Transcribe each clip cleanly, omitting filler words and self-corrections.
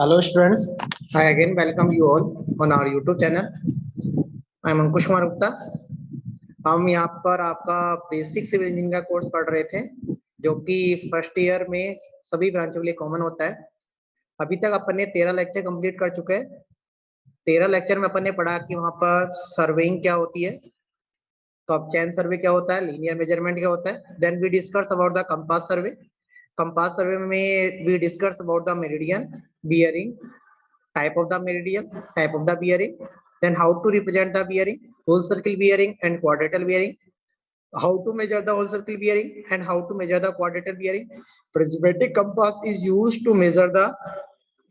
Hello students, I again welcome you all on our YouTube channel. I am Ankush Kumar Gupta. हम यहाँ पर आपका basic civil engineering का course पढ़ रहे थे जो कि फर्स्ट ईयर में सभी ब्रांचों के लिए कॉमन होता है. अभी तक अपन ने 13 लेक्चर कंप्लीट कर चुके हैं. 13 लेक्चर में अपन ने पढ़ा कि वहाँ पर सर्वेइंग क्या होती है, तो अब चैन सर्वे क्या होता है, लीनियर मेजरमेंट क्या होता है. Then we discuss about the compass survey. Compass survey में we discuss about the meridian, bearing, type of the meridian, type of the bearing, then how to represent the bearing, whole circle bearing and quadrilateral bearing, how to measure the whole circle bearing and how to measure the quadrilateral bearing. Prismatic compass is used to measure the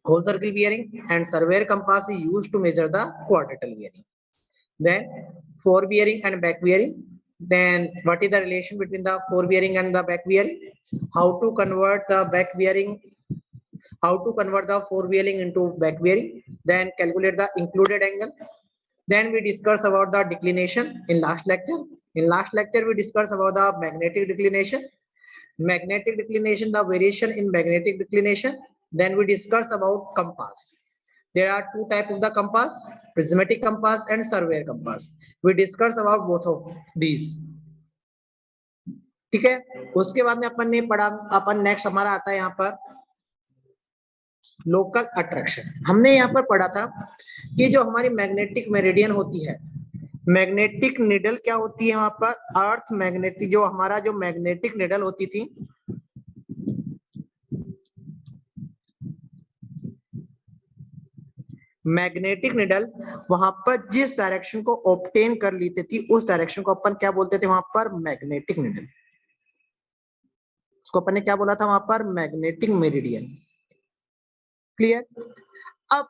whole circle bearing and surveyor compass is used to measure the quadrilateral bearing. Then fore bearing and back bearing. Then what is the relation between the fore bearing and the back bearing? How to convert the back bearing, how to convert the fore bearing into back bearing, then calculate the included angle. Then we discuss about the declination in last lecture. In last lecture we discuss about the magnetic declination. Magnetic declination, the variation in magnetic declination. Then we discuss about compass. There are two types of the compass, prismatic compass and surveyor compass. We discuss about both of these. ठीक है. उसके बाद में अपन ने पढ़ा, अपन next हमारा आता है यहाँ पर लोकल अट्रैक्शन. हमने यहाँ पर पढ़ा था कि जो हमारी मैग्नेटिक मेरिडियन होती है, मैग्नेटिक निडल क्या होती है वहां पर, अर्थ मैग्नेटिक, जो हमारा जो मैग्नेटिक निडल होती थी, मैग्नेटिक निडल वहां पर जिस डायरेक्शन को ऑब्टेन कर लेती थी उस डायरेक्शन को अपन क्या बोलते थे वहां पर, मैग्नेटिक निडल. उसको अपन ने क्या बोला था वहां पर, मैग्नेटिक मेरिडियन. क्लियर. अब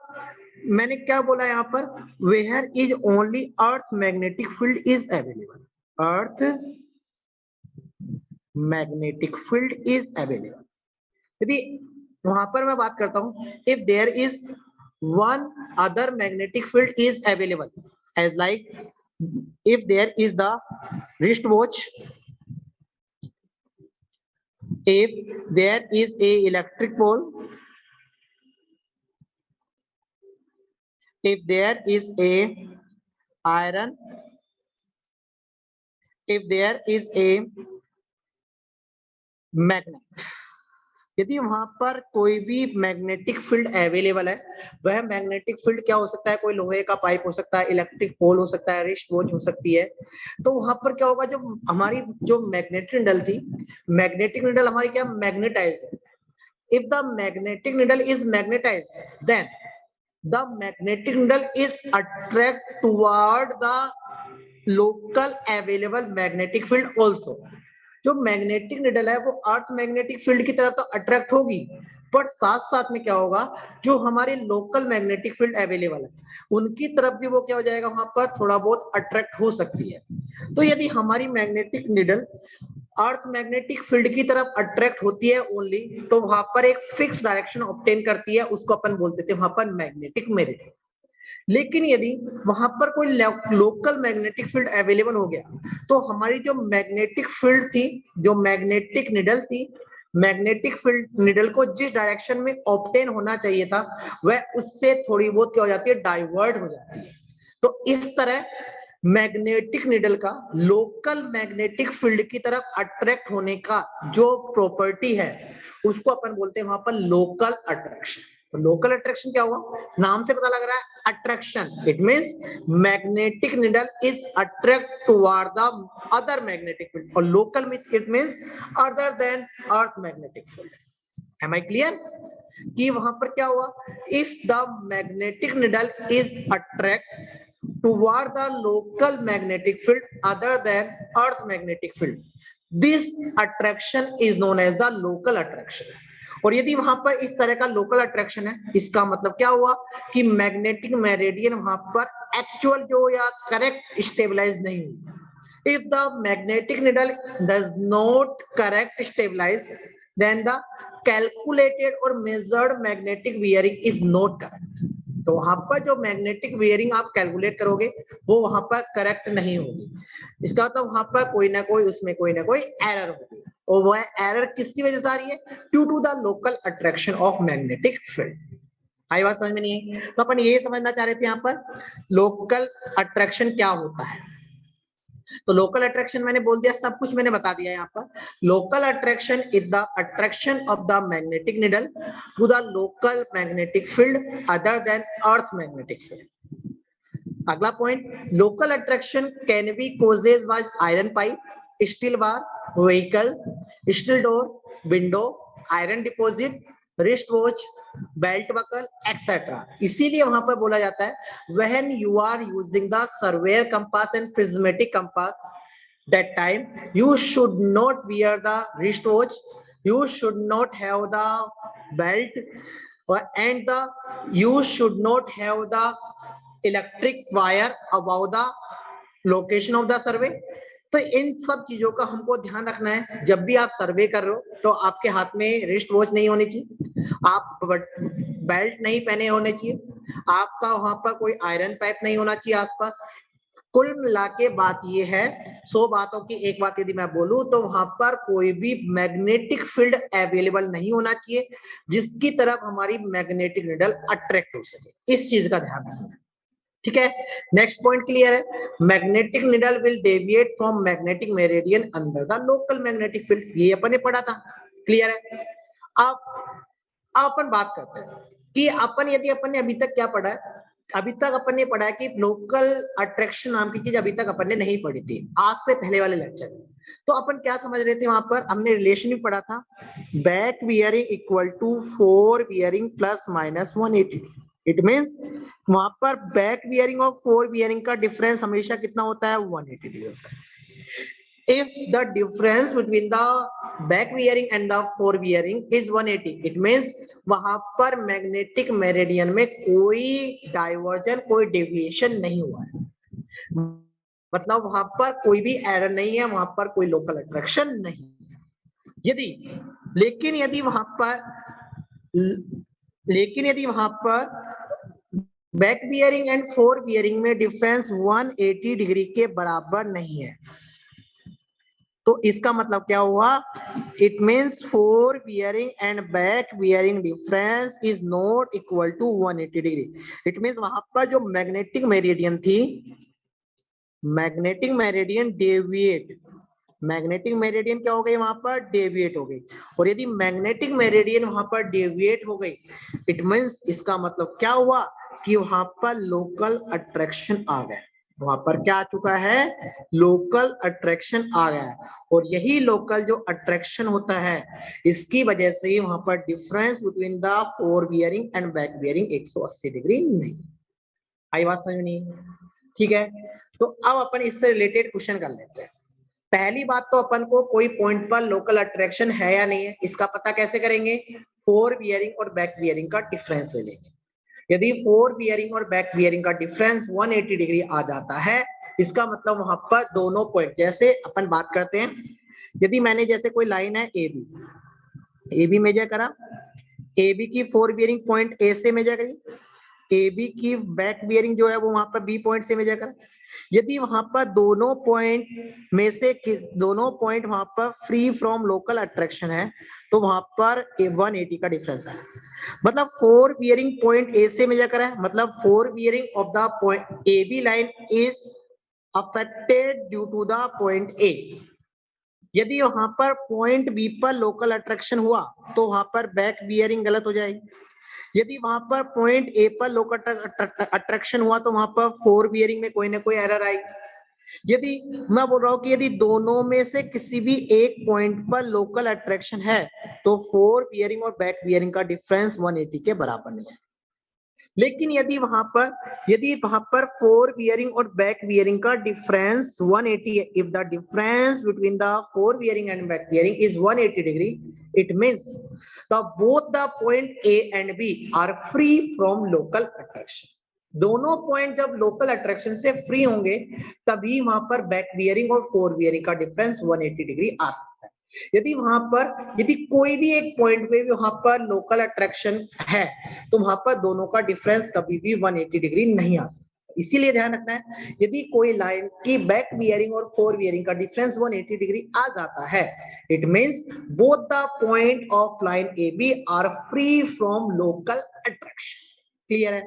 मैंने क्या बोला यहाँ पर, where is only earth magnetic field is available. Earth magnetic field is available. यदि वहां पर मैं बात करता हूं, if there is one other magnetic field is available, as like if there is the wrist watch, if there is a electric pole, if there is a iron, if there is a magnet. यदि वहां पर कोई भी magnetic field available है, वह magnetic field क्या हो सकता है, कोई लोहे का पाइप हो सकता है, इलेक्ट्रिक पोल हो सकता है, रिस्ट वॉच हो सकती है. तो वहां पर क्या होगा, जो हमारी जो मैग्नेटिक निडल थी, मैग्नेटिक निडल हमारी क्या मैग्नेटाइज है. If the magnetic needle is magnetize, then the magnetic needle is attract toward the local available magnetic field also. जो मैग्नेटिक निडल है वो अर्थ मैग्नेटिक फील्ड की तरफ तो अट्रैक्ट होगी, बट साथ साथ में क्या होगा, जो हमारे लोकल मैग्नेटिक फील्ड अवेलेबल है उनकी तरफ भी वो क्या हो जाएगा, वहां पर थोड़ा बहुत अट्रैक्ट हो सकती है. तो यदि हमारी मैग्नेटिक निडल अर्थ मैग्नेटिक फील्ड की तरफ अट्रैक्ट होती है ओनली, तो वहां पर एक फिक्स डायरेक्शन ऑब्टेन करती है, उसको अपन बोलते थे वहां पर मैग्नेटिक मेरिडियन. लेकिन यदि वहां पर कोई लोकल मैग्नेटिक फील्ड अवेलेबल हो गया, तो हमारी जो मैग्नेटिक फील्ड थी, जो मैग्नेटिक निडल थी, मैग्नेटिक फील्ड निडल को जिस डायरेक्शन में ऑब्टेन होना चाहिए था वह उससे थोड़ी बहुत क्या हो जाती है, डाइवर्ट हो जाती है. तो इस तरह मैग्नेटिक निडल का लोकल मैग्नेटिक फील्ड की तरफ अट्रैक्ट होने का जो प्रॉपर्टी है उसको अपन बोलते हैं वहां पर लोकल अट्रैक्शन. तो लोकल अट्रैक्शन क्या हुआ, नाम से पता लग रहा है attraction. It means magnetic needle is attract toward the other magnetic field, और local it means other than earth magnetic field. Am I clear कि वहां पर क्या हुआ, if the magnetic needle is attract toward the local magnetic field other than earth magnetic field, this attraction is known as the local attraction. और यदि वहां पर इस तरह का लोकल अट्रैक्शन है, इसका मतलब क्या हुआ कि मैग्नेटिक मेरिडियन वहां पर एक्चुअल जो या करेक्ट स्टेबलाइज नहीं हुई. If the magnetic needle does not correct stabilise, then the calculated और measured magnetic bearing is not correct. तो वहां पर जो मैग्नेटिक बियरिंग आप कैलकुलेट करोगे वो वहां पर करेक्ट नहीं होगी. इसका मतलब वहां पर कोई ना कोई उसमें कोई ना कोई एरर होगी, और वह एरर किसकी वजह से आ रही है, due to the local attraction of magnetic field. आई बात समझ में नहीं है? तो अपन ये समझना चाह रहे थे यहाँ पर लोकल अट्रैक्शन क्या होता है। तो लोकल अट्रैक्शन मैंने बोल दिया, सब कुछ मैंने बता दिया यहाँ पर। Local attraction is the attraction of the magnetic needle to the local magnetic field other than earth magnetic field. अगला point, local attraction can be causes by iron pipe, steel bar, vehicle, steel door, window, iron deposit, wrist watch, belt buckle etcetera. इसीलिए वहां पर बोला जाता है when you are using the surveyor compass and prismatic compass, that time you should not wear the wristwatch, you should not have the belt, and you should not have the electric wire above the location of the survey। तो इन सब चीजों का हमको ध्यान रखना है। जब भी आप सर्वे कर रहे हो तो आपके हाथ में रिस्ट वॉच नहीं होनी चाहिए, आप बेल्ट नहीं पहने होने चाहिए, आपका वहां पर कोई आयरन पाइप नहीं होना चाहिए आसपास। कुल मिला के बात ये है, 100 बातों की एक बात यदि मैं बोलूं तो वहां पर कोई भी मैग्नेटिक फील्ड अवेलेबल नहीं होना चाहिए जिसकी तरफ हमारी मैग्नेटिक निडल अट्रैक्ट हो सके। इस चीज का ध्यान रखना, ठीक है। नेक्स्ट पॉइंट क्लियर है, magnetic needle will deviate from magnetic meridian under the local magnetic field, ये अपन ने पढ़ा था, क्लियर है। अब अपन बात करते हैं कि अपन यदि अपन ने अभी तक क्या पढ़ा है, अभी तक अपन ने पढ़ा है कि लोकल अट्रैक्शन नाम की चीज अभी तक अपन ने नहीं पढ़ी थी आज से पहले वाले लेक्चर में। तो अपन क्या समझ रहे थे, वहां पर हमने रिलेशन भी पढ़ा था, back bearing equal to fore bearing plus minus 180। It means वहां पर बैक बियरिंग और फोर बियरिंग का डिफरेंस हमेशा कितना होता है, 180 डिग्री होता है। If the difference between the back bearing and the fore bearing is 180, it means वहां पर मैग्नेटिक मेरिडियन में कोई डाइवर्जन, कोई डेविएशन नहीं हुआ है, मतलब वहां पर कोई भी एरर नहीं है, वहां पर कोई लोकल अट्रैक्शन नहीं है। लेकिन यदि वहां पर back bearing and fore bearing में डिफरेंस 180 डिग्री के बराबर नहीं है, तो इसका मतलब क्या हुआ, it means fore bearing and back bearing difference is not equal to 180 degree. It means वहां पर जो मैग्नेटिक मेरिडियन थी, magnetic meridian deviate, magnetic meridian क्या हो गई, वहां पर डेविएट हो गई। और यदि मैग्नेटिक मेरिडियन वहां पर डेविएट हो गई, इट मींस इसका मतलब क्या हुआ कि वहां पर लोकल अट्रैक्शन आ गया, वहां पर क्या आ चुका है, लोकल अट्रैक्शन आ गया है। और यही लोकल जो अट्रैक्शन होता है, इसकी वजह से ही वहां पर difference between the fore bearing and back bearing 180 degree नहीं। आई बात समझ नहीं, ठीक है। तो अब अपन इससे रिलेटेड क्वेश्चन कर लेते हैं। पहली बात तो अपन को कोई पॉइंट पर लोकल अट्रैक्शन है या नहीं है, इसका पता कैसे करेंगे, फोर बियरिंग और बैक बियरिंग का डिफरेंस ले लेंगे। यदि फोर बियरिंग और बैक बियरिंग का डिफरेंस 180 डिग्री आ जाता है, इसका मतलब वहां पर दोनों पॉइंट, जैसे अपन बात करते हैं, यदि मैंने जैसे कोई लाइन है ए बी मेजर करा, ए बी की फोर बियरिंग पॉइंट ए से मेजर करी, ए बी की बैक बियरिंग जो है वो वहां पर बी पॉइंट से मेजर करा। यदि वहां पर दोनों पॉइंट में से दोनों पॉइंट वहां पर फ्री फ्रॉम लोकल अट्रैक्शन है, तो वहां पर 180 का डिफरेंस है। मतलब फोर बियरिंग पॉइंट ए से मेजर करा है, मतलब fore bearing of the point A B line is affected due to the point A. यदि वहां पर पॉइंट बी पर लोकल अट्रैक्शन हुआ तो वहां पर बैक बियरिंग गलत हो जाएगी। यदि वहां पर पॉइंट ए पर लोकल अट्रैक्शन हुआ तो वहां पर फोर बियरिंग में कोई ना कोई एरर आएगी। यदि मैं बोल रहा हूं कि यदि दोनों में से किसी भी एक पॉइंट पर लोकल अट्रैक्शन है, तो फोर बियरिंग और बैक बियरिंग का डिफरेंस 180 के बराबर नहीं है। लेकिन यदि वहां पर फोर बियरिंग और बैक बियरिंग का डिफरेंस 180 है, if the difference between the fore bearing and back bearing is 180 degree, it means the both the point A and B are free from local attraction. दोनों point जब local attraction से free होंगे तभी वहां पर back bearing और fore bearing का difference 180 degree आ सकता है। यदि कोई भी एक पॉइंट पे भी वहां पर लोकल अट्रैक्शन है, तो वहां पर दोनों का डिफरेंस कभी भी 180 डिग्री नहीं आ सकता। इसीलिए ध्यान रखना है, यदि कोई लाइन की बैक बियरिंग और फोर बियरिंग का डिफरेंस 180 डिग्री आ जाता है, it means both the point of line A B are free from local attraction. Clear है,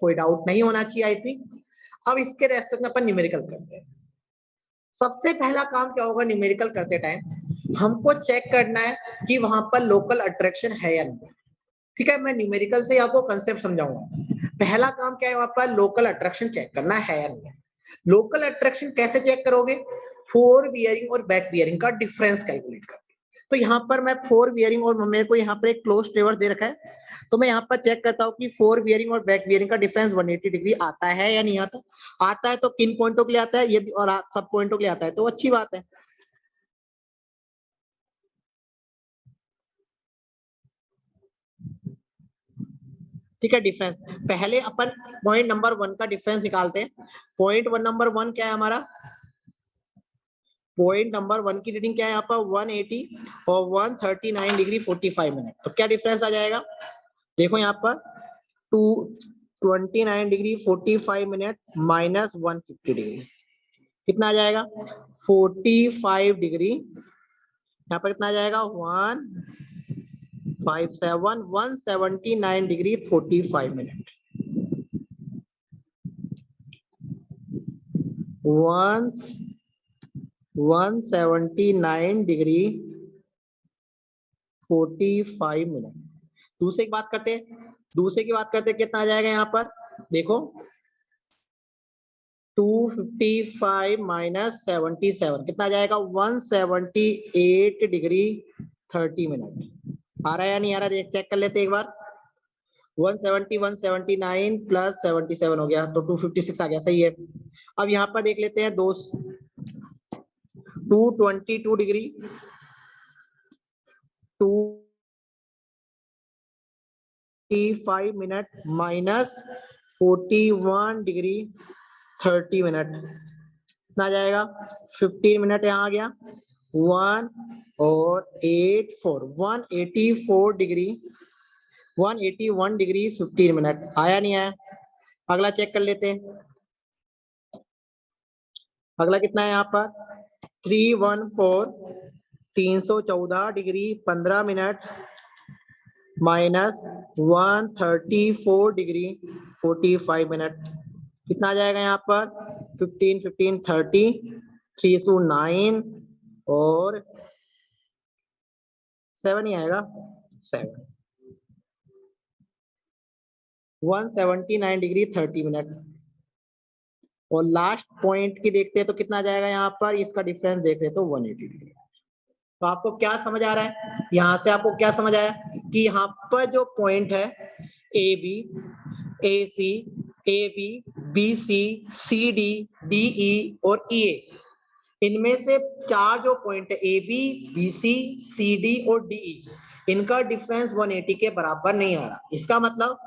कोई डाउट नहीं होना चाहिए आई थिंक। अब इसके रेस्पेक्ट में अपन न्यूमेरिकल करते हैं। सबसे पहला काम क्या होगा न्यूमेरिकल करते टाइम, हमको चेक करना है कि वहां पर लोकल अट्रैक्शन है या नहीं। ठीक है, मैं न्यूमेरिकल से आपको कंसेप्ट समझाऊंगा। पहला काम क्या है, वहां पर लोकल अट्रैक्शन चेक करना है या नहीं। लोकल अट्रैक्शन कैसे चेक करोगे, फोर बियरिंग और बैक बियरिंग का डिफरेंस कैलकुलेट करके। तो यहाँ पर मैं फोर बियरिंग और मेरे को यहाँ पर एक क्लोज ट्रेवर्स दे रखा है, तो मैं यहाँ पर चेक करता हूँ कि फोर बियरिंग और बैक बियरिंग का डिफरेंस 180 डिग्री आता है या नहीं आता। आता है तो किन पॉइंटों के लिए आता है, यदि और सब पॉइंटों के लिए आता है तो अच्छी बात है। ठीक है, डिफरेंस पहले अपन पॉइंट नंबर 1 का डिफरेंस निकालते हैं। पॉइंट नंबर 1 क्या है हमारा, पॉइंट नंबर 1 की रीडिंग क्या है यहाँ पर 180 और 139 डिग्री 45 मिनट। तो क्या डिफरेंस आ जाएगा, देखो यहाँ पर 229 डिग्री 45 मिनट माइनस 150 डिग्री कितना आ जाएगा 45 डिग्री, यहाँ पर कितना आ जाएगा 157 179 डिग्री 45 मिनट 179 डिग्री 45 मिनट। दूसरे की बात करते हैं, दूसरे की बात करते हैं कितना आ जाएगा यहाँ पर, देखो 255 माइनस 77 कितना आ जाएगा 178 डिग्री 30 मिनट। आ रहा है या नहीं आ रहा, चेक कर लेते एक बार। 170 179 प्लस 77 हो गया तो 256 आ गया, सही है। अब यहाँ पर देख लेते हैं 222 degree 25 minute minus 41 degree 30 minute कितना आ जाएगा 15 मिनट यहाँ आ गया 1 और 184 डिग्री 181 डिग्री 15 मिनट आया नहीं आया। अगला चेक कर लेते हैं, अगला कितना है यहाँ पर 314 degree 15 minute minus 134 degree 45 minute कितना आ जाएगा यहाँ पर 15 15 30 3 to 9 और 7 ही आएगा 7 179 डिग्री 30 मिनट। और लास्ट पॉइंट की देखते हैं तो कितना आ जाएगा यहाँ पर, इसका डिफरेंस देख रहे तो 180 डिग्री। तो आपको क्या समझ आ रहा है, यहाँ से आपको क्या समझ आया कि यहाँ पर जो पॉइंट है A B A C A B B C C D D E और ई ए, इनमें से चार जो पॉइंट है A B B C C D और डी ई, इनका डिफरेंस 180 के बराबर नहीं आ रहा। इसका मतलब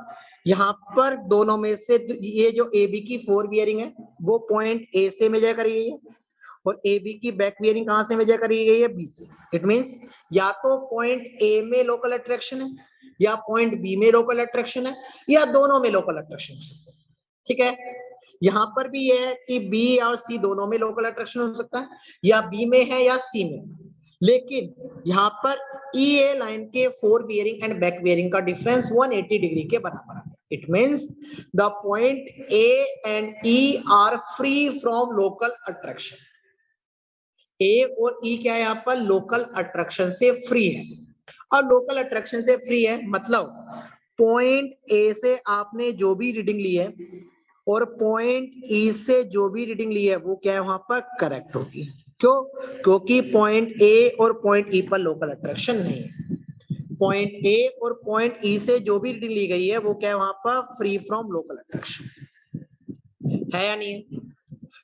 यहाँ पर दोनों में से ये जो ए बी की फोर बियरिंग है वो पॉइंट ए से मेजर करी गई है और ए बी की बैक बियरिंग कहां से मेजर करी गई है बी से। इट मींस या तो पॉइंट ए में लोकल अट्रैक्शन है या पॉइंट बी में लोकल अट्रैक्शन है या दोनों में लोकल अट्रैक्शन हो सकता है। ठीक है, यहां पर भी ये है कि बी और सी दोनों में लोकल अट्रैक्शन हो सकता है, या बी में है या सी में। लेकिन यहाँ पर ई ए लाइन के fore bearing and back bearing का डिफरेंस 180 डिग्री के बराबर है। It means the point A and E are free from local attraction. A और ई क्या है यहाँ पर लोकल अट्रैक्शन से फ्री है। और लोकल अट्रैक्शन से फ्री है मतलब पॉइंट ए से आपने जो भी रीडिंग ली है और पॉइंट ई से जो भी रीडिंग ली है वो क्या है वहां पर करेक्ट होगी। क्यों, क्योंकि पॉइंट ए और पॉइंट ई पर लोकल अट्रैक्शन नहीं है। पॉइंट ए और पॉइंट ई से जो भी रीडिंग ली गई है वो क्या है वहां पर फ्री फ्रॉम लोकल अट्रैक्शन है या नहीं है।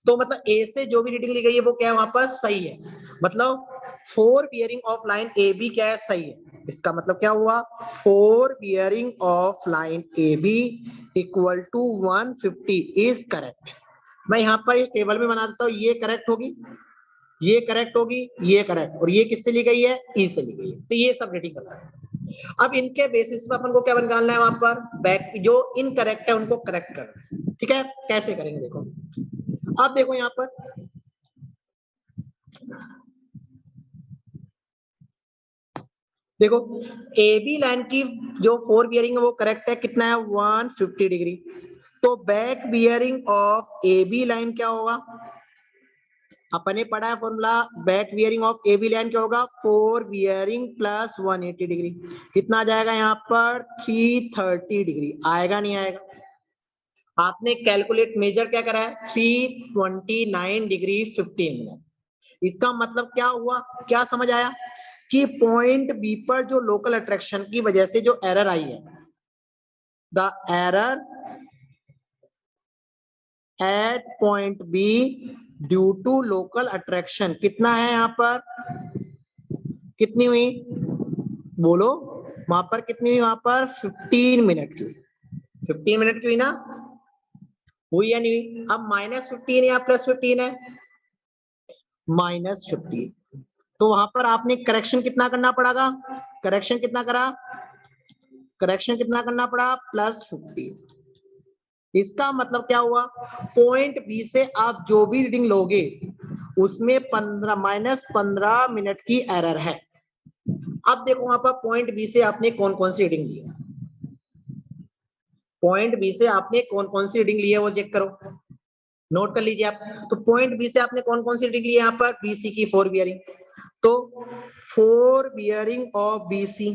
तो मतलब ए से जो भी रीडिंग ली गई है वो क्या है वहां पर सही है। मतलब fore bearing of line A B क्या है सही है। इसका मतलब क्या हुआ fore bearing of line A B equal to 150 is correct. मैं यहाँ पर इस टेबल में बना देता हूँ, ये करेक्ट होगी ये करेक्ट होगी ये करेक्ट, और ये किससे ली गई है ई से ली गई है। तो ये सब रीडिंग करना है। अब इनके बेसिस पर अपन को क्या निकालना है वहां पर बैक जो इनकरेक्ट है उनको करेक्ट करना है। ठीक है, कैसे करेंगे देखो। अब देखो यहाँ पर देखो ए बी लाइन की जो फोर बियरिंग है वो करेक्ट है, कितना है 150 डिग्री। तो back bearing of A B line क्या होगा, अपने पढ़ा है formula, back bearing of A B line क्या होगा, फोर बियरिंग प्लस 180 डिग्री। कितना आ जाएगा यहाँ पर 330 डिग्री, आएगा नहीं आएगा। आपने कैलकुलेट मेजर क्या करा है 329 डिग्री 15 मिनट। इसका मतलब क्या हुआ, क्या समझ आया कि पॉइंट बी पर जो लोकल अट्रैक्शन की वजह से जो एरर आई है, the error at point B due to local attraction, कितना है यहाँ पर, कितनी हुई बोलो, वहां पर कितनी हुई, वहां पर 15 मिनट की, 15 मिनट की हुई ना, हुई या नहीं हुई। अब -15 या +15 है, -15, तो वहां पर आपने करेक्शन कितना करना पड़ेगा, करेक्शन कितना करा, करेक्शन कितना करना पड़ा +15। इसका मतलब क्या हुआ, पॉइंट बी से आप जो भी रीडिंग लोगे उसमें 15 मिनट की एरर है। अब देखो वहां पर पॉइंट बी से आपने कौन कौन सी रीडिंग ली है, पॉइंट बी से आपने कौन कौन सी रीडिंग ली है वो चेक करो, नोट कर लीजिए आप। तो पॉइंट बी से आपने कौन कौन सी रीडिंग ली है यहाँ पर, बीसी की फोर बियरिंग। तो fore bearing of BC,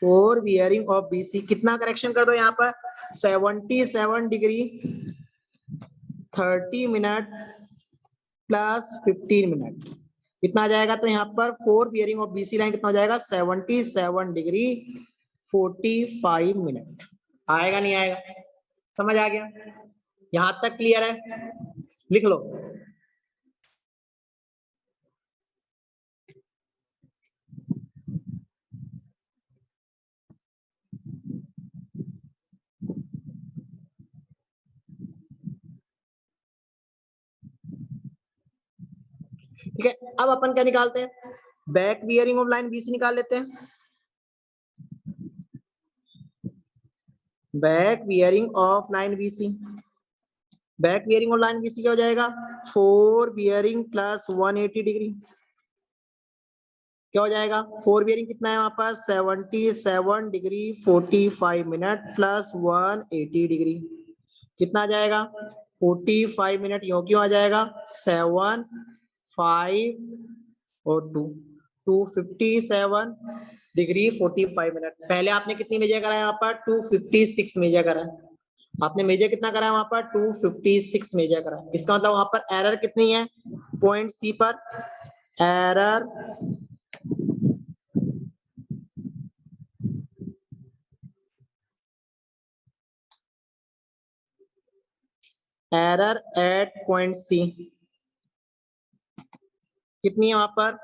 four bearing of BC कितना करेक्शन कर दो यहाँ पर 77 डिग्री 30 मिनट प्लस 15 मिनट, कितना आ जाएगा, तो यहाँ पर fore bearing of BC line कितना हो जाएगा 77 डिग्री 45 मिनट, आएगा नहीं आएगा, समझ आ गया, यहां तक क्लियर है, लिख लो। ठीक है, अब अपन क्या निकालते हैं, back bearing of line BC निकाल लेते हैं। Back bearing of line BC, back bearing of line BC क्या हो जाएगा, फोर बियरिंग प्लस 180 डिग्री, क्या हो जाएगा, फोर बियरिंग कितना है वहां पर 77 डिग्री 45 मिनट प्लस 180 डिग्री, कितना आ जाएगा 45 मिनट, यो क्यों आ जाएगा 7 5 और 2 257 डिग्री 45 मिनट। पहले आपने कितनी मेजर करा है यहाँ पर 256 मेजर करा है, आपने मेजर कितना करा है वहां पर 256 मेजर करा है। इसका मतलब वहां पर एरर कितनी है, पॉइंट सी पर error error at point C कितनी है वहां पर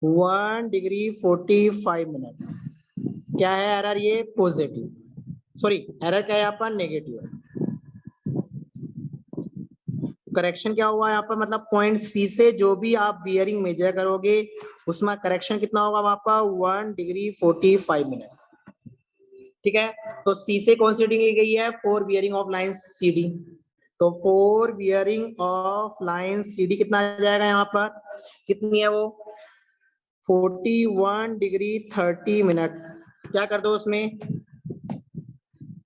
1 डिग्री 45 मिनट। क्या है एरर, ये पॉजिटिव, सॉरी एरर क्या है यहाँ पर नेगेटिव है। करेक्शन क्या हुआ यहाँ पर, मतलब पॉइंट सी से जो भी आप बियरिंग मेजर करोगे उसमें करेक्शन कितना होगा वहां पर 1 डिग्री 45 मिनट। ठीक है, तो सी से कौन सी रीडिंग ली गई है, fore bearing of line C D, तो fore bearing of line C D कितना आ जाएगा यहाँ पर, कितनी है वो 41 डिग्री 30 मिनट, क्या कर दो उसमें,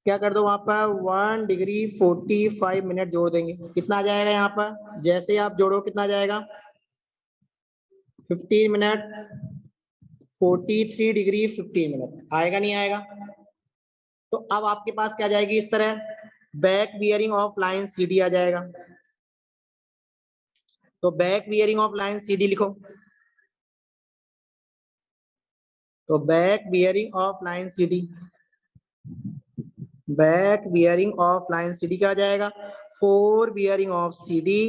क्या कर दो वहां पर 1 डिग्री 45 मिनट जोड़ देंगे, कितना आ जाएगा यहाँ पर, जैसे आप जोड़ो कितना आ जाएगा 15 मिनट 43 डिग्री 15 मिनट, आएगा नहीं आएगा। तो अब आपके पास क्या जाएगी इस तरह, back bearing of line C D आ जाएगा, तो back bearing of line C D लिखो, तो back bearing of line C D, back bearing of line C D क्या आ जाएगा, fore bearing of C D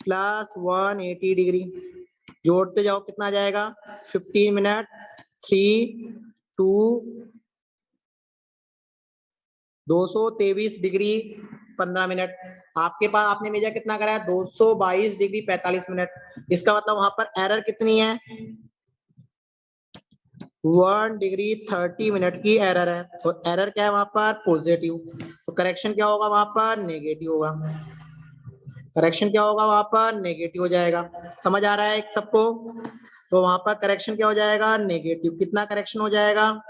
plus 180 degree, जोड़ते जाओ कितना आ जाएगा 15 मिनट 3 2 223 डिग्री 15 मिनट, आपके पास आपने मेजर कितना करा है 222 डिग्री 45 मिनट। इसका मतलब वहां पर एरर कितनी है 1 डिग्री 30 मिनट की एरर है, तो एरर क्या है वहां पर पॉजिटिव, तो करेक्शन क्या होगा वहां पर नेगेटिव होगा, करेक्शन क्या होगा वहां पर नेगेटिव हो जाएगा। समझ आ रहा है सबको, तो वहां पर करेक्शन क्या हो जाएगा, नेगेटिव। कितना करेक्शन हो जाएगा,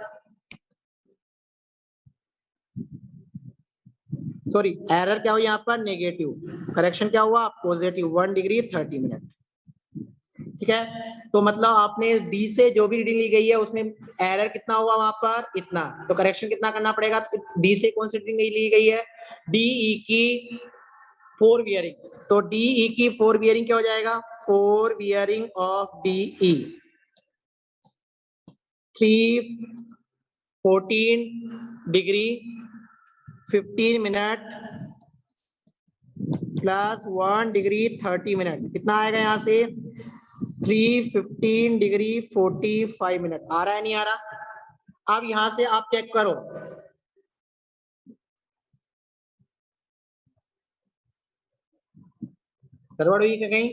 सॉरी एरर क्या हुआ यहाँ पर, नेगेटिव। करेक्शन क्या हुआ, पॉजिटिव 1 डिग्री 30 मिनट। ठीक है, तो मतलब आपने डी से जो भी रीडिंग ली गई है उसमें एरर कितना हुआ वहां पर, इतना। तो करेक्शन कितना करना पड़ेगा, तो डी से कौन सी रीडिंग ली गई है, डीई की 4 बियरिंग। तो डीई की 4 बियरिंग क्या हो जाएगा, 4 bearing of DE 314 degree 15 minute plus 1 degree 30 minute, कितना आएगा यहाँ से 315 डिग्री 45 मिनट। आ रहा है नहीं आ रहा। अब यहां से आप चेक करो, गड़बड़ हुई क्या कहीं,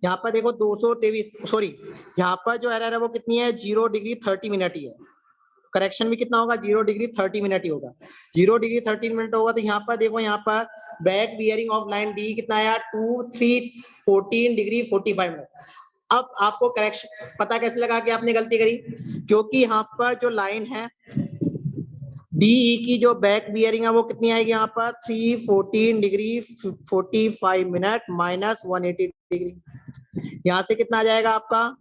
यहाँ पर देखो 223, सॉरी यहाँ पर जो एरर है वो कितनी है, 0 डिग्री 30 मिनट ही है। करेक्शन भी कितना होगा, 0 डिग्री 30 मिनट ही होगा। 0 डिग्री 30 मिनट होगा तो यहाँ पर देखो, यहाँ पर back bearing of line D कितना आया, 2314 डिग्री 45 मिनट। अब आपको करेक्शन पता कैसे लगा कि आपने गलती करी, क्योंकि यहाँ पर जो लाइन है डीई की जो बैक बियरिंग है वो कितनी आएगी, यहाँ पर 314 डिग्री 45 मिनट माइनस 180 डिग्री, यहाँ से कितना आ जाएगा आपका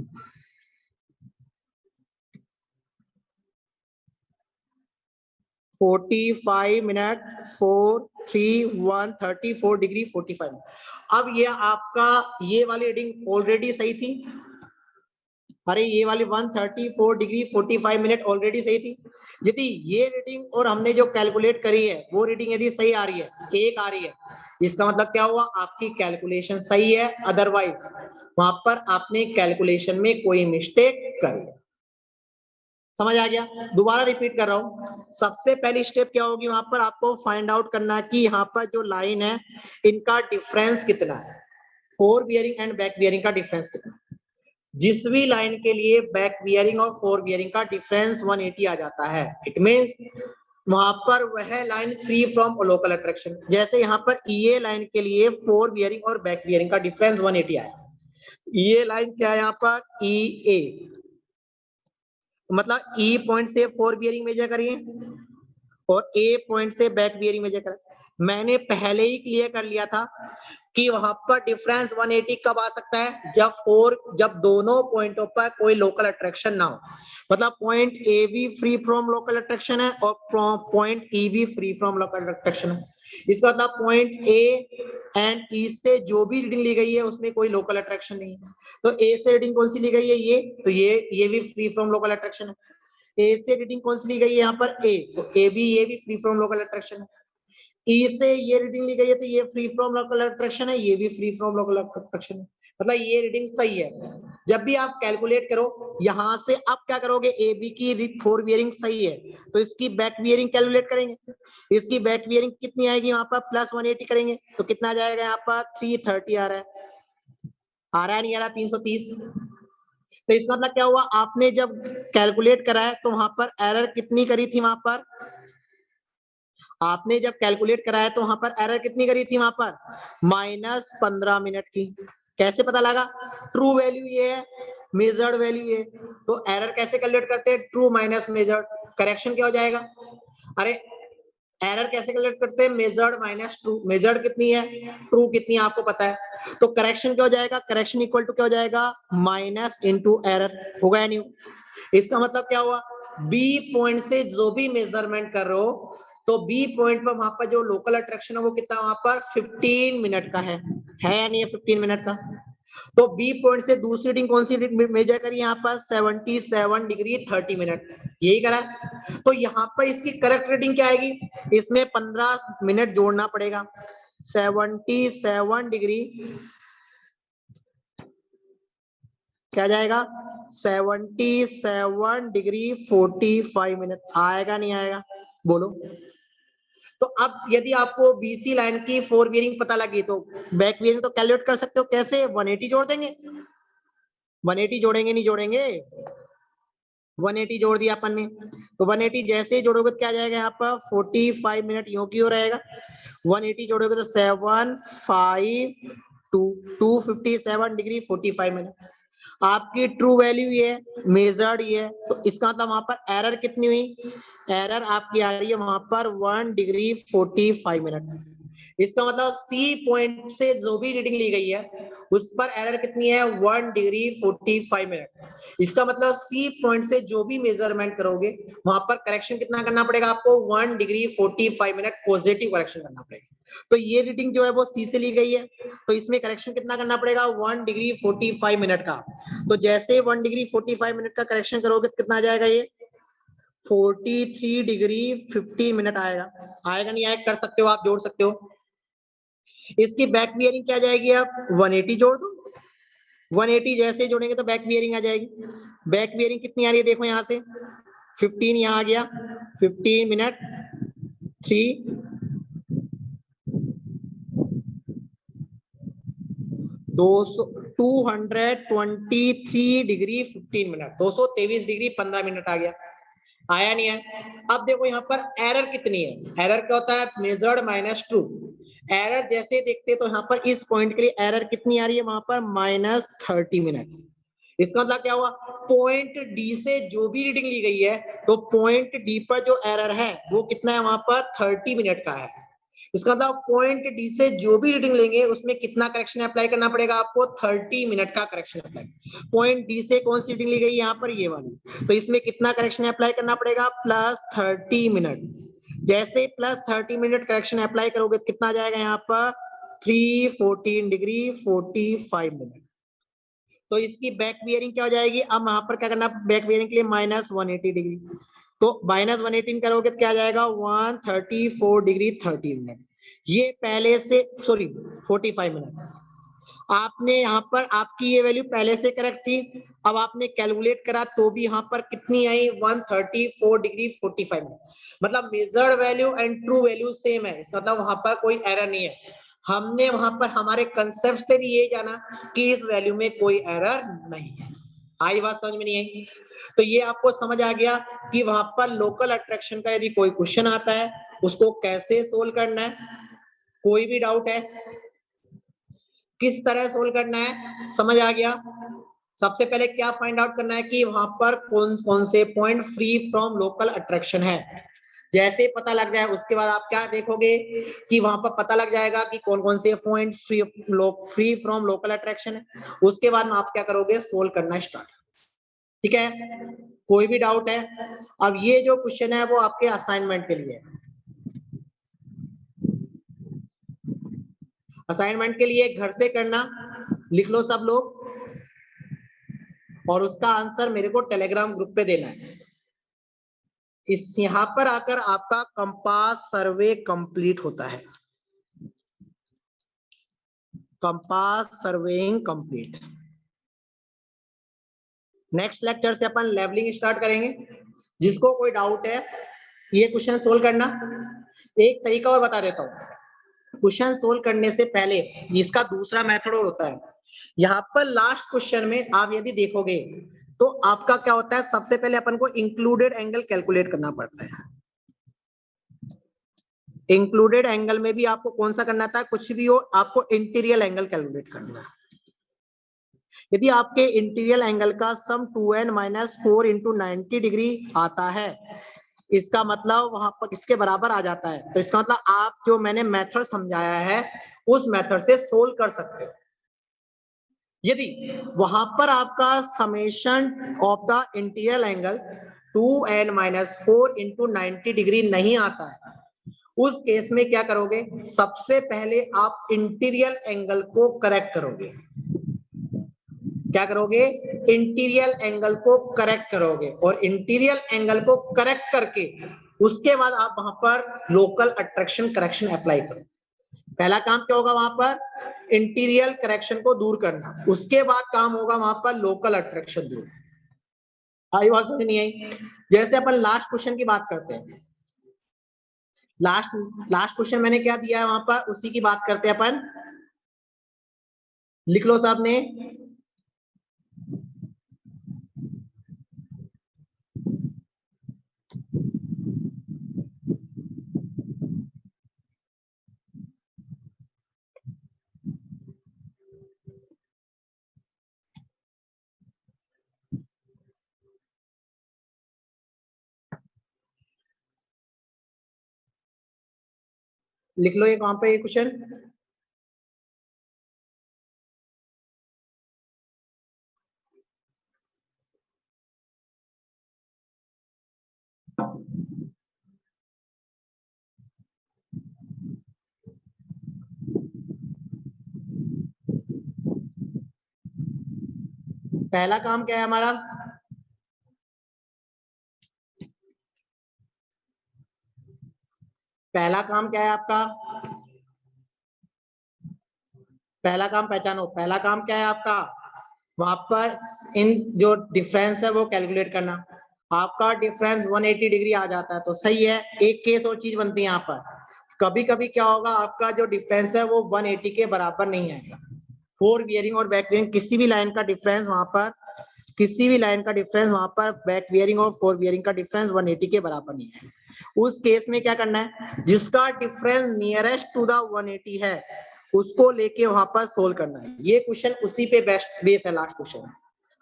45 मिनट 43134 डिग्री 45। अब ये आपका ये वाली रीडिंग ऑलरेडी सही थी, अरे ये वाली 134 डिग्री 45 मिनट ऑलरेडी सही थी। यदि ये रीडिंग और हमने जो कैलकुलेट करी है वो रीडिंग यदि सही आ रही है, एक आ रही है, इसका मतलब क्या हुआ, आपकी कैलकुलेशन सही है, अदरवाइज वहां पर आपने कैलकुलेशन में कोई मिस्टेक करी। समझ आ गया, दोबारा रिपीट कर रहा हूं। सबसे पहली स्टेप क्या होगी, वहां पर आपको फाइंड आउट करना कि यहाँ पर जो लाइन है इनका डिफरेंस कितना है, fore bearing and back bearing का डिफरेंस कितना है। जिस भी लाइन के लिए बैक बियरिंग और फोर बियरिंग का डिफरेंस 180 आ जाता है, इट मींस वहां पर वह line free from local attraction. जैसे यहाँ पर ये लाइन के लिए फोर बियरिंग और बैक बियरिंग का डिफरेंस 180 आया, ये लाइन क्या है यहाँ पर ई ए, मतलब ई पॉइंट से फोर बियरिंग मेजर करिए और ए पॉइंट से बैक बियरिंग मेजर करें। मैंने पहले ही क्लियर कर लिया था कि वहां पर डिफरेंस 180 कब आ सकता है, जब दोनों पॉइंटों पर कोई लोकल अट्रैक्शन ना हो। मतलब पॉइंट ए भी फ्री फ्रॉम लोकल अट्रैक्शन है और पॉइंट ई भी फ्री फ्रॉम लोकल अट्रैक्शन है। इसका मतलब पॉइंट ए एंड ई से जो भी रीडिंग ली गई है उसमें कोई लोकल अट्रैक्शन नहीं है। तो ए से रीडिंग कौन सी ली गई है, ये, तो ये भी फ्री फ्रॉम लोकल अट्रैक्शन है। ए से रीडिंग कौन सी ली गई है यहाँ पर, ए, तो ए भी, ये भी फ्री फ्रॉम लोकल अट्रैक्शन है। ई से ये रीडिंग ली गई है तो ये फ्री फ्रॉम लोकल अट्रैक्शन है, ये भी फ्री फ्रॉम लोकल अट्रैक्शन है। मतलब ये रीडिंग सही है। जब भी आप कैलकुलेट करो यहां से आप क्या करोगे, ए बी की फोर बियरिंग सही है तो इसकी बैक बियरिंग कैलकुलेट करेंगे। इसकी बैक बियरिंग कितनी आएगी, वहां पर प्लस 180 करेंगे तो कितना आ जाएगा, यहाँ पर 330 आ रहा है, आ रहा है नहीं आ रहा, 330। तो इसका मतलब क्या हुआ, आपने जब कैलकुलेट करा है तो वहां पर एरर कितनी करी थी, वहां पर आपने जब कैलकुलेट कराया तो वहां पर एरर कितनी करी थी, वहां पर -15 मिनट की। कैसे पता लगा, ट्रू वैल्यू ये है, मेजर्ड वैल्यू ये, तो एरर कैसे कैलकुलेट करते हैं, ट्रू माइनस मेजर्ड। करेक्शन क्या हो जाएगा, अरे एरर कैसे कैलकुलेट करते हैं, मेजर्ड माइनस ट्रू। मेजर्ड कितनी है, ट्रू कितनी है आपको पता है, तो करेक्शन क्या हो जाएगा, करेक्शन इक्वल टू क्या हो जाएगा, माइनस इंटू एरर। होगा या नहीं, इसका मतलब क्या हुआ, बी पॉइंट से जो भी मेजरमेंट कर रहे हो तो बी पॉइंट पर वहां पर जो लोकल अट्रैक्शन है वो कितना, वहां पर 15 मिनट का है या नहीं है, 15 मिनट का। तो बी पॉइंट से दूसरी रीडिंग कौन सी मेजर करी, यहाँ पर 77 डिग्री 30 मिनट, यही करा। तो यहाँ पर इसकी करेक्ट रीडिंग क्या आएगी, इसमें 15 मिनट जोड़ना पड़ेगा, 77 डिग्री क्या जाएगा, 77 डिग्री 45 मिनट। आएगा नहीं आएगा, बोलो। तो अब यदि आपको बीसी लाइन की फोर बियरिंग पता लगी तो बैक बियरिंग तो कैलकुलेट कर सकते हो, कैसे, 180 जोड़ देंगे, 180 जोड़ेंगे नहीं जोड़ेंगे, 180 जोड़ दिया अपन ने, तो 180 जैसे ही जोड़ोगे तो क्या जाएगा, यहाँ पर 45 मिनट यूं की हो रहेगा। 180 जोड़ोगे तो 7 5 2 257 डिग्री 45 मिनट। आपकी ट्रू वैल्यू ये है, मेजर्ड ये है, तो इसका मतलब वहां पर एरर कितनी हुई? एरर आपकी आ रही है वहां पर 1 डिग्री 45 मिनट। इसका मतलब सी पॉइंट से जो भी रीडिंग ली गई है उस पर एरर कितनी है? 1 डिग्री 45 मिनट। इसका मतलब सी पॉइंट से जो भी मेजरमेंट करोगे वहां पर करेक्शन कितना करना पड़ेगा आपको? 1 डिग्री 45 मिनट पॉजिटिव करेक्शन करना पड़ेगा। तो ये रीडिंग जो है वो सी से ली गई है, तो इसमें करेक्शन कितना करना पड़ेगा? 1 डिग्री 45 मिनट का। तो जैसे 1 डिग्री 45 मिनट का करेक्शन करोगे तो कितना आ जाएगा? ये 43 डिग्री 15 मिनट आएगा। आएगा नहीं आएगा? कर सकते हो आप, जोड़ सकते हो। इसकी बैक बियरिंग क्या जाएगी? आप 180 जोड़ दो। 180 जैसे जोड़ेंगे तो बैक बियरिंग आ जाएगी। बैक बियरिंग कितनी आ रही है? देखो यहाँ से 15 यहाँ आ गया, 15 minute 3 223 degree 15 minute, 223 degree 15 minute आ गया। आया नहीं है? अब देखो यहाँ पर एरर कितनी है। एरर क्या होता है? Measured minus true. एरर जैसे देखते तो यहाँ पर इस पॉइंट के लिए एरर कितनी आ रही है? वहां पर -30 मिनट। इसका मतलब क्या हुआ? पॉइंट डी से जो भी रीडिंग ली गई है तो पॉइंट डी पर जो एरर है वो कितना है? वहां पर 30 मिनट का है। इसका मतलब पॉइंट डी से जो भी रीडिंग लेंगे उसमें कितना करेक्शन अप्लाई करना पड़ेगा आपको? 30 मिनट का करेक्शन अप्लाई। पॉइंट डी से कौन सी रीडिंग ली गई? यहाँ पर ये वाली। तो इसमें कितना करेक्शन अप्लाई करना पड़ेगा? +30 मिनट। जैसे +30 मिनट करेक्शन अप्लाई करोगे तो कितना आ जाएगा? यहाँ पर 314 डिग्री 45 मिनट। तो इसकी बैक बियरिंग क्या हो जाएगी? अब वहां पर क्या करना? बैक बियरिंग के लिए -180 डिग्री। तो -118 करोगे तो क्या आ जाएगा? 134 डिग्री 30 मिनट। ये पहले से, सॉरी 45 मिनट। आपने यहाँ पर आपकी ये वैल्यू पहले से करेक्ट थी, अब आपने कैलकुलेट करा तो भी यहाँ पर कितनी आई? 134 डिग्री 45 मिनट। मतलब measured value and true value same है, इसका मतलब वहां पर कोई एरर नहीं है। हमने वहां पर हमारे कंसेप्ट से भी ये जाना कि इस वैल्यू में कोई एरर नहीं है। आई बात समझ में नहीं आई? तो ये आपको समझ आ गया कि वहां पर लोकल अट्रैक्शन का यदि कोई क्वेश्चन आता है उसको कैसे सोल्व करना है। कोई भी डाउट है? किस तरह सोल्व करना है समझ आ गया? सबसे पहले क्या फाइंड आउट करना है कि वहां पर कौन कौन से point free from local attraction है। जैसे पता लग जाए उसके बाद आप क्या देखोगे कि वहां पर पता लग जाएगा कि कौन कौन से point free from local attraction है। उसके बाद में आप क्या करोगे? सोल्व करना स्टार्ट। ठीक है? कोई भी डाउट है? अब ये जो क्वेश्चन है वो आपके असाइनमेंट के लिए है। असाइनमेंट के लिए घर से करना, लिख लो सब लोग, और उसका आंसर मेरे को टेलीग्राम ग्रुप पे देना है। इस यहां पर आकर आपका कंपास सर्वे कंप्लीट होता है। Compass surveying complete. Next lecture से अपन लेवलिंग स्टार्ट करेंगे। जिसको कोई डाउट है ये क्वेश्चन सोल्व करना। एक तरीका और बता देता हूँ क्वेश्चन सोल्व करने से पहले, जिसका दूसरा मेथड और होता है। यहाँ पर लास्ट क्वेश्चन में आप यदि देखोगे तो आपका क्या होता है? सबसे पहले अपन को इंक्लूडेड एंगल कैलकुलेट करना पड़ता है। इंक्लूडेड एंगल में भी आपको कौन सा करना था? कुछ भी हो, आपको इंटीरियर एंगल कैलकुलेट करना है। यदि आपके इंटीरियर एंगल का सम 2n-4 इंटू 90 डिग्री आता है, इसका मतलब वहां पर इसके बराबर आ जाता है, तो इसका मतलब आप जो मैंने मेथड समझाया है उस मेथड से सोल्व कर सकते हो। यदि वहां पर आपका summation of the interior angle 2n-4 into 90 degree नहीं आता है, उस केस में क्या करोगे? सबसे पहले आप इंटीरियर एंगल को करेक्ट करोगे। क्या करोगे? इंटीरियर एंगल को करेक्ट करोगे, और इंटीरियर एंगल को करेक्ट करके उसके बाद आप वहां पर लोकल अट्रैक्शन करेक्शन अप्लाई करो। पहला काम क्या होगा? वहां पर इंटीरियर करेक्शन को दूर करना, उसके बाद काम होगा वहां पर लोकल अट्रैक्शन दूर। आई बात समझ नहीं आई? जैसे अपन लास्ट क्वेश्चन की बात करते हैं। लास्ट लास्ट क्वेश्चन मैंने क्या दिया है वहां पर, उसी की बात करते हैं अपन। लिख लो साहब ने। लिख लो ये वहां पे ये क्वेश्चन। पहला काम क्या है हमारा? पहला काम क्या है आपका? पहला काम पहचानो। पहला काम क्या है आपका? वहां पर इन जो डिफरेंस है वो कैलकुलेट करना। आपका डिफरेंस 180 डिग्री आ जाता है तो सही है। एक केस और चीज बनती है यहाँ पर, कभी कभी क्या होगा आपका जो डिफरेंस है वो 180 के बराबर नहीं आएगा। फोर बियरिंग और बैक बियरिंग किसी भी लाइन का डिफरेंस वहां पर, किसी भी लाइन का डिफरेंस वहां पर बैक बियरिंग और फोर बियरिंग का डिफरेंस 180 के बराबर नहीं है। उस केस में क्या करना है, जिसका डिफरेंस नियरेस्ट टू द 180 है उसको लेके वहां पर सोल्व करना है। ये क्वेश्चन उसी पे बेस्ट बेस है, लास्ट क्वेश्चन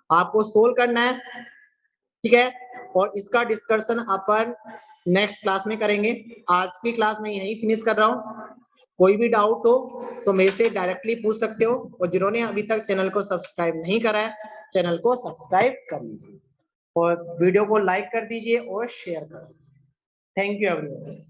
आपको सोल्व करना है, ठीक है। और इसका डिस्कशन अपन नेक्स्ट क्लास में करेंगे। आज की क्लास में यही फिनिश कर रहा हूँ। कोई भी डाउट हो तो मेरे से डायरेक्टली पूछ सकते हो, और जिन्होंने अभी तक चैनल को सब्सक्राइब नहीं करा है चैनल को सब्सक्राइब कर लीजिए और वीडियो को लाइक कर दीजिए और शेयर कर दीजिए। Thank you everyone.